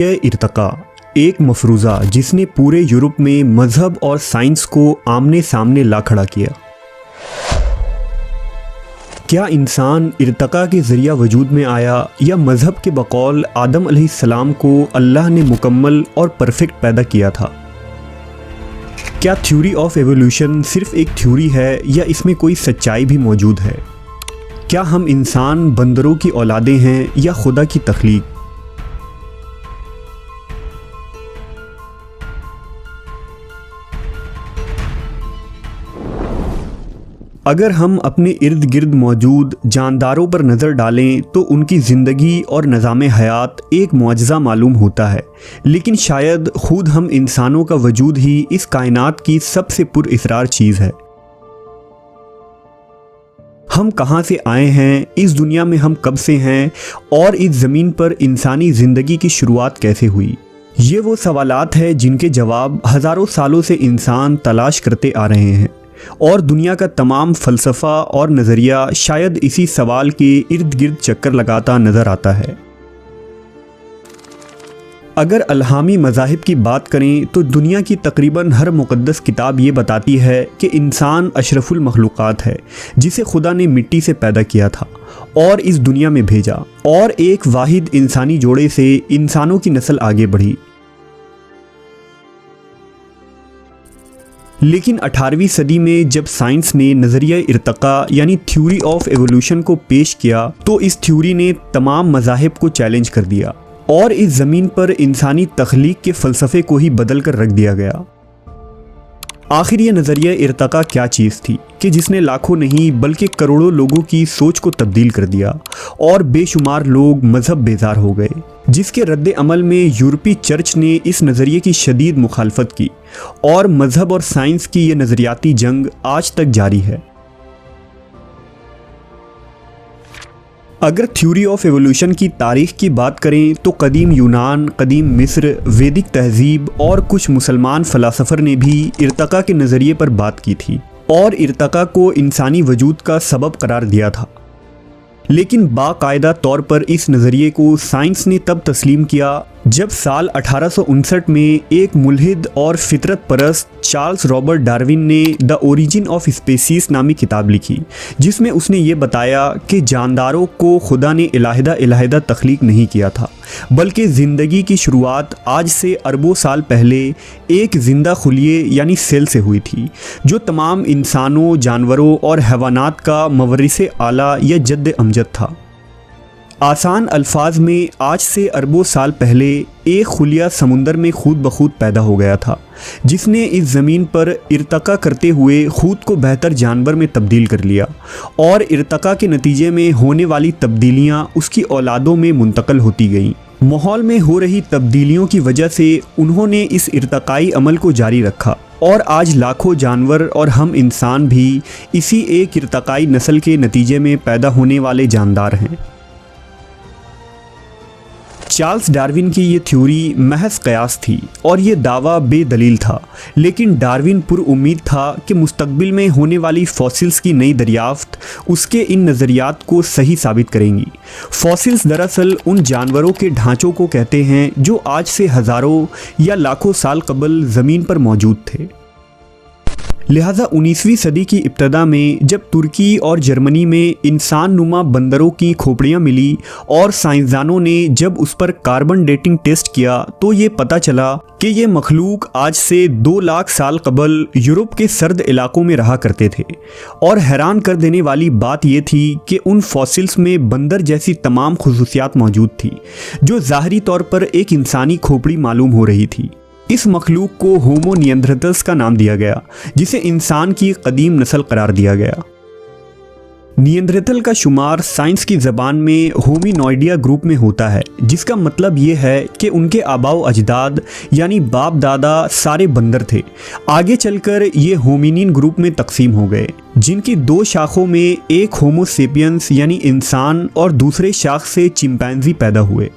इर्तका एक मफरूज़ा जिसने पूरे यूरोप में मज़हब और साइंस को आमने सामने ला खड़ा किया। क्या इंसान इर्तका के ज़रिया वजूद में आया या मज़हब के बकौल आदम अलैहिस्सलाम को अल्लाह ने मुकम्मल और परफेक्ट पैदा किया था? क्या थ्योरी ऑफ एवोल्यूशन सिर्फ एक थ्योरी है या इसमें कोई सच्चाई भी मौजूद है? क्या हम इंसान बंदरों की औलादें हैं या खुदा की तख्लीक? अगर हम अपने इर्द गिर्द मौजूद जानदारों पर नज़र डालें तो उनकी ज़िंदगी और निज़ाम हयात एक मुआजिज़ा मालूम होता है, लेकिन शायद खुद हम इंसानों का वजूद ही इस कायनात की सबसे पुरअसरार चीज़ है। हम कहाँ से आए हैं, इस दुनिया में हम कब से हैं और इस ज़मीन पर इंसानी ज़िंदगी की शुरुआत कैसे हुई? ये वो सवालात हैं जिनके जवाब हज़ारों सालों से इंसान तलाश करते आ रहे हैं और दुनिया का तमाम फ़लसफ़ा और नज़रिया शायद इसी सवाल के इर्द गिर्द चक्कर लगाता नज़र आता है। अगर अल्हामी मज़ाहिब की बात करें तो दुनिया की तकरीबन हर मुक़द्दस किताब ये बताती है कि इंसान अशरफुल मखलूक़ात है जिसे खुदा ने मिट्टी से पैदा किया था और इस दुनिया में भेजा, और एक वाहिद इंसानी जोड़े से इंसानों की नस्ल आगे बढ़ी। लेकिन 18वीं सदी में जब साइंस ने नज़रिया इर्तका यानी थ्योरी ऑफ एवोल्यूशन को पेश किया तो इस थ्योरी ने तमाम मज़ाहिब को चैलेंज कर दिया और इस ज़मीन पर इंसानी तख्लीक के फ़लसफ़े को ही बदल कर रख दिया गया। आखिर ये नज़रिया इर्तका क्या चीज़ थी कि जिसने लाखों नहीं बल्कि करोड़ों लोगों की सोच को तब्दील कर दिया और बेशुमार लोग मज़हब बेजार हो गए, जिसके रद्द अमल में यूरोपीय चर्च ने इस नज़रिए की शदीद मुखालफत की और मज़हब और साइंस की ये नज़रियाती जंग आज तक जारी है। अगर थ्योरी ऑफ एवोल्यूशन की तारीख़ की बात करें तो कदीम यूनान, कदीम मिस्र, वैदिक तहज़ीब और कुछ मुसलमान फ़लसफ़र ने भी इर्तका के नज़रिए पर बात की थी और इर्तका को इंसानी वजूद का सबब करार दिया था। लेकिन बाकायदा तौर पर इस नज़रिए को साइंस ने तब तस्लीम किया जब साल 1859 में एक मुल्हिद और फितरत परस्त चार्ल्स रॉबर्ट डार्विन ने द ओरिजिन ऑफ स्पीसीज़ नामी किताब लिखी, जिसमें उसने ये बताया कि जानदारों को खुदा ने इलाहिदा तख्लीक नहीं किया था, बल्कि ज़िंदगी की शुरुआत आज से अरबों साल पहले एक ज़िंदा खुलिये यानी सेल से हुई थी, जो तमाम इंसानों, जानवरों और हैवानात का मवरिसे आला या जद्द अमजद था। आसान अल्फाज में आज से अरबों साल पहले एक खुलिया समुंदर में खुद ब खुद पैदा हो गया था, जिसने इस ज़मीन पर इर्तका करते हुए खुद को बेहतर जानवर में तब्दील कर लिया और इर्तका के नतीजे में होने वाली तब्दीलियां उसकी औलादों में मुंतकल होती गईं। माहौल में हो रही तब्दीलियों की वजह से उन्होंने इस इर्तकाई अमल को जारी रखा और आज लाखों जानवर और हम इंसान भी इसी एक इर्तकाई नस्ल के नतीजे में पैदा होने वाले जानदार हैं। चार्ल्स डार्विन की ये थ्योरी महज कयास थी और ये दावा बेदलील था, लेकिन डार्विन पुरउम्मीद था कि मुस्तकबिल में होने वाली फॉसिल्स की नई दरियाफ्त उसके इन नज़रियात को सही साबित करेंगी। फॉसिल्स दरअसल उन जानवरों के ढांचों को कहते हैं जो आज से हज़ारों या लाखों साल कबल ज़मीन पर मौजूद थे। लिहाजा 19वीं सदी की इब्तदा में जब तुर्की और जर्मनी में इंसान नुमा बंदरों की खोपड़ियाँ मिली और साइंसदानों ने जब उस पर कार्बन डेटिंग टेस्ट किया तो ये पता चला कि ये मखलूक आज से 2 लाख साल कबल यूरोप के सर्द इलाकों में रहा करते थे। और हैरान कर देने वाली बात यह थी कि उन फॉसिल्स में बंदर जैसी तमाम खुसूसियात मौजूद थी, जो ज़ाहरी तौर पर एक इंसानी खोपड़ी मालूम हो रही थी। इस मखलूक को होमो निएंडरथलस का नाम दिया गया, जिसे इंसान की कदीम नस्ल करार दिया गया। निएंडरथल का शुमार साइंस की ज़बान में होमिनॉइडिया ग्रुप में होता है, जिसका मतलब ये है कि उनके आबाओ अजदाद यानी बाप दादा सारे बंदर थे। आगे चलकर ये होमिनिन ग्रुप में तकसीम हो गए, जिनकी 2 शाखों में एक होमो सेपियंस यानी इंसान और दूसरे शाख से चिंपैंजी पैदा हुए।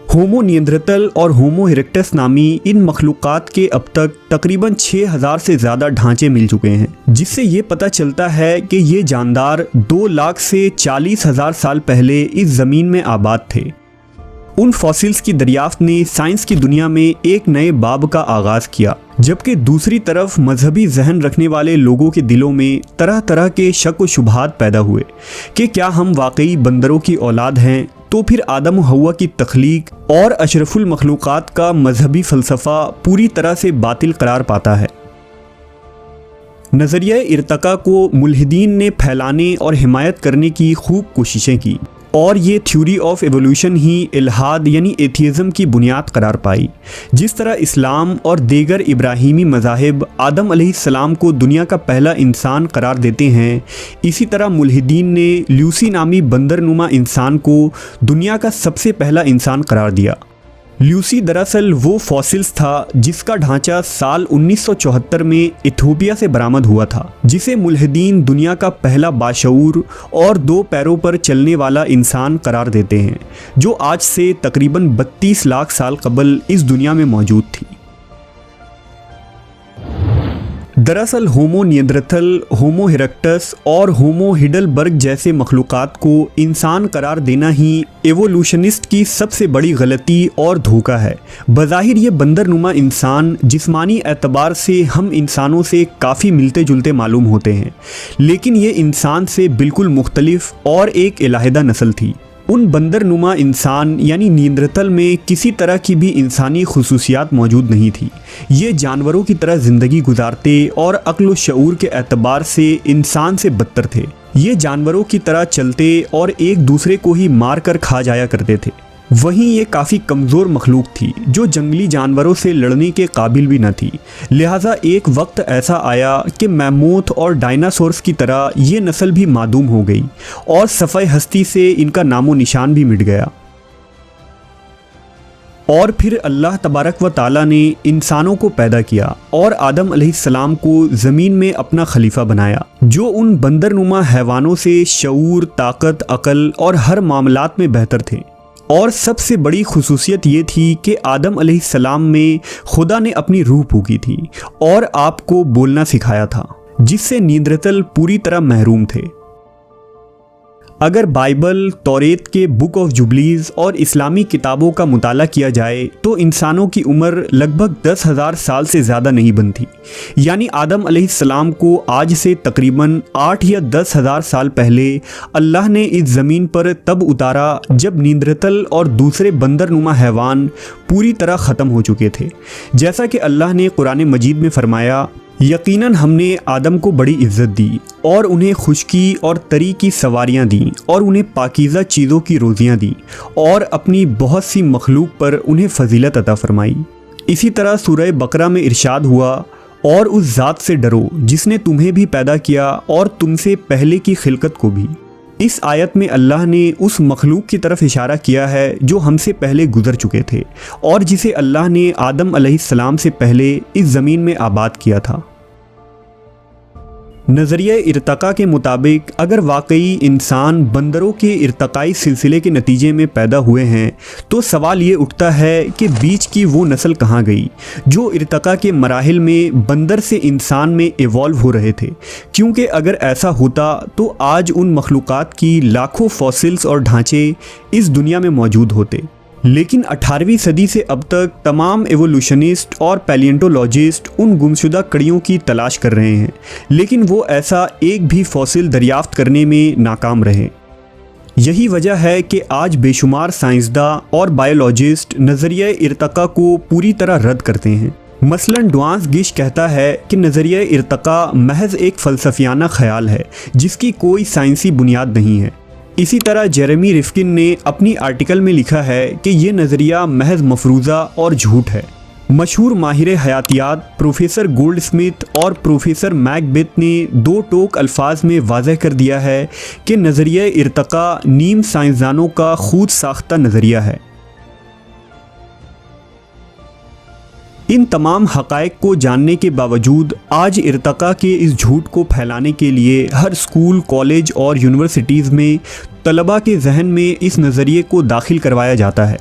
होमो निएंडरथल और होमो इरेक्टस नामी इन मखलूक़ात के अब तक तकरीबन 6000 से ज़्यादा ढांचे मिल चुके हैं, जिससे ये पता चलता है कि ये जानदार 2 लाख से 40,000 साल पहले इस ज़मीन में आबाद थे। उन फॉसिल्स की दरियाफ्त ने साइंस की दुनिया में एक नए बाब का आगाज़ किया, जबकि दूसरी तरफ मजहबी जहन रखने वाले लोगों के दिलों में तरह तरह के शक व शुबहात पैदा हुए कि क्या हम वाकई बंदरों की औलाद हैं। तो फिर आदम व हव्वा की तख्लीक और अशरफुल मखलूक़ात का मजहबी फ़लसफ़ा पूरी तरह से बातिल करार पाता है। नज़रिया इर्तका को मुल्हिदीन ने फैलाने और हिमायत करने की खूब कोशिशें की और ये थ्योरी ऑफ एवोल्यूशन ही इल्हाद यानी एथियज़म की बुनियाद करार पाई। जिस तरह इस्लाम और दीगर इब्राहीमी मज़ाहिब आदम अलैहिस्सलाम को दुनिया का पहला इंसान करार देते हैं, इसी तरह मुल्हिदीन ने ल्यूसी नामी बंदरनुमा इंसान को दुनिया का सबसे पहला इंसान करार दिया। ल्यूसी दरअसल वो फॉसिल्स था जिसका ढांचा साल 1974 में इथियोपिया से बरामद हुआ था, जिसे मुल्हिदीन दुनिया का पहला बाशऊर और 2 पैरों पर चलने वाला इंसान करार देते हैं, जो आज से तकरीबन 32 लाख साल कबल इस दुनिया में मौजूद थी। दरअसल होमो निएंडरथल, होमो इरेक्टस और होमो हिडलबर्ग जैसे मखलूक़ात को इंसान करार देना ही एवोल्यूशनिस्ट की सबसे बड़ी गलती और धोखा है। बज़ाहिर ये बंदरनुमा इंसान जिस्मानी एतबार से हम इंसानों से काफ़ी मिलते जुलते मालूम होते हैं, लेकिन ये इंसान से बिल्कुल मुख्तलिफ और एक इलाहिदा नस्ल थी। उन बंदरनुमा इंसान यानी निएंडरथल में किसी तरह की भी इंसानी खुसूसियात मौजूद नहीं थी। ये जानवरों की तरह ज़िंदगी गुजारते और अक्ल व शऊर के एतबार से इंसान से बदतर थे। ये जानवरों की तरह चलते और एक दूसरे को ही मार कर खा जाया करते थे। वहीं ये काफ़ी कमज़ोर मखलूक थी जो जंगली जानवरों से लड़ने के काबिल भी न थी। लिहाजा एक वक्त ऐसा आया कि मैमूथ और डायनासोर्स की तरह ये नस्ल भी मादूम हो गई और सफ़े हस्ती से इनका नामो निशान भी मिट गया। और फिर अल्लाह तबारक व ताला ने इंसानों को पैदा किया और आदम अलैहिस्सलाम को ज़मीन में अपना खलीफा बनाया, जो उन बंदरनुमा हैवानों से शऊर, ताकत, अकल और हर मामलात में बेहतर थे। और सबसे बड़ी खुसूसियत ये थी कि आदम अलैहिस्सलाम में खुदा ने अपनी रूह फूंकी थी और आपको बोलना सिखाया था, जिससे निएंडरथल पूरी तरह महरूम थे। अगर बाइबल, तौरेत के बुक ऑफ जुबलीज़ और इस्लामी किताबों का मुताला किया जाए तो इंसानों की उम्र लगभग 10,000 साल से ज़्यादा नहीं बनती। यानी आदम अलैहिस्सलाम को आज से तकरीबन 8 या 10,000 साल पहले अल्लाह ने इस ज़मीन पर तब उतारा जब निएंडरथल और दूसरे बंदरनुमा हैवान पूरी तरह ख़त्म हो चुके थे। जैसा कि अल्लाह ने कुरान मजीद में फ़रमाया, यकीनन हमने आदम को बड़ी इज़्ज़त दी और उन्हें खुशकी और तरी की सवारियाँ दी और उन्हें पाकीज़ा चीज़ों की रोज़ियाँ दी और अपनी बहुत सी मखलूक पर उन्हें फ़जीलत अता फ़रमाई। इसी तरह सूरह बकरा में इरशाद हुआ, और उस ज़ात से डरो जिसने तुम्हें भी पैदा किया और तुमसे पहले की खिलकत को भी। इस आयत में अल्लाह ने उस मखलूक की तरफ इशारा किया है जो हमसे पहले गुजर चुके थे और जिसे अल्लाह ने आदम अलैहिस्सलाम से पहले इस ज़मीन में आबाद किया था। नज़रिया इर्तका के मुताबिक अगर वाकई इंसान बंदरों के इर्तकाई सिलसिले के नतीजे में पैदा हुए हैं तो सवाल ये उठता है कि बीच की वो नस्ल कहाँ गई जो इर्तका के मराहिल में बंदर से इंसान में इवॉल्व हो रहे थे, क्योंकि अगर ऐसा होता तो आज उन मखलूक़ात की लाखों फॉसिल्स और ढांचे इस दुनिया में मौजूद होते। लेकिन 18वीं सदी से अब तक तमाम एवोल्यूशनिस्ट और पैलिएंटोलॉजिस्ट उन गुमशुदा कड़ियों की तलाश कर रहे हैं, लेकिन वो ऐसा एक भी फॉसिल दरियाफ्त करने में नाकाम रहे। यही वजह है कि आज बेशुमार साइंसदां और बायोलॉजिस्ट नज़रिया इर्तका को पूरी तरह रद्द करते हैं। मसलन डुआंस गिश कहता है कि नज़रिया इर्तका महज एक फ़लसफ़ियाना ख्याल है जिसकी कोई साइंसी बुनियाद नहीं है। इसी तरह जेरेमी रिफ्किन ने अपनी आर्टिकल में लिखा है कि ये नज़रिया महज मफरूज़ा और झूठ है। मशहूर माहिर हयातियात प्रोफेसर गोल्डस्मिथ और प्रोफेसर मैकबेथ ने 2 टोक अल्फाज में वाज़ह कर दिया है कि नज़रिया इर्तका नीम साइंसदानों का खुद साख्ता नज़रिया है। इन तमाम हक़ाइक़ को जानने के बावजूद आज इर्तिक़ा के इस झूठ को फैलाने के लिए हर स्कूल, कॉलेज और यूनिवर्सिटीज़ में तलबा के जहन में इस नज़रिए को दाखिल करवाया जाता है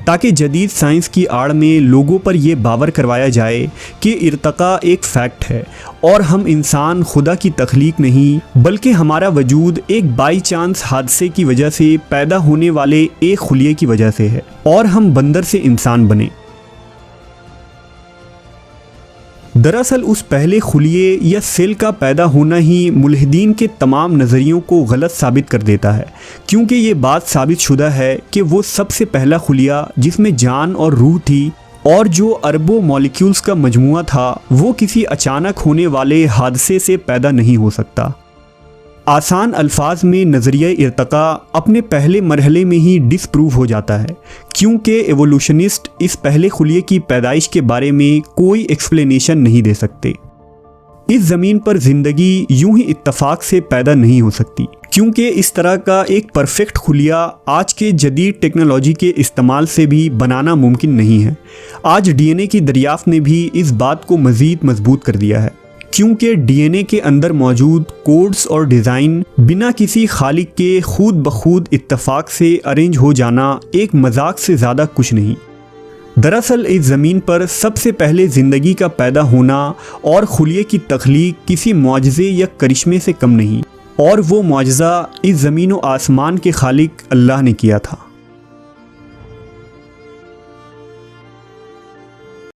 ताकि जदीद साइंस की आड़ में लोगों पर यह बावर करवाया जाए कि इर्तिक़ा एक फ़ैक्ट है और हम इंसान खुदा की तख्लीक नहीं बल्कि हमारा वजूद एक बाई चांस हादसे की वजह से पैदा होने वाले एक खुलिये की वजह से है और हम बंदर से इंसान बने। दरअसल उस पहले खुलिये या सेल का पैदा होना ही मुल्हिदीन के तमाम नज़रियों को गलत साबित कर देता है, क्योंकि ये बात साबित शुदा है कि वो सबसे पहला खुलिया जिसमें जान और रूह थी और जो अरबों मॉलिक्यूल्स का मजमुआ था वो किसी अचानक होने वाले हादसे से पैदा नहीं हो सकता। आसान अल्फाज में नज़रिया इर्तिक़ा अपने पहले मरहले में ही डिसप्रूव हो जाता है, क्योंकि एवोल्यूशनिस्ट इस पहले खुलिये की पैदाइश के बारे में कोई एक्सप्लेनेशन नहीं दे सकते। इस ज़मीन पर ज़िंदगी यूं ही इत्तफाक से पैदा नहीं हो सकती, क्योंकि इस तरह का एक परफेक्ट खुलिया आज के जदीद टेक्नोलॉजी के इस्तेमाल से भी बनाना मुमकिन नहीं है। आज डीएनए की दरियाफ्त ने भी इस बात को मज़ीद मजबूत कर दिया है, क्योंकि डीएनए के अंदर मौजूद कोड्स और डिज़ाइन बिना किसी खालिक के खुद ब खुद इत्तफाक से अरेंज हो जाना एक मजाक से ज़्यादा कुछ नहीं। दरअसल इस ज़मीन पर सबसे पहले ज़िंदगी का पैदा होना और खुलिये की तख्लीक किसी मुआजिज़े या करिश्मे से कम नहीं, और वो मुआजिज़ा इस ज़मीन व आसमान के खालिक अल्लाह ने किया था।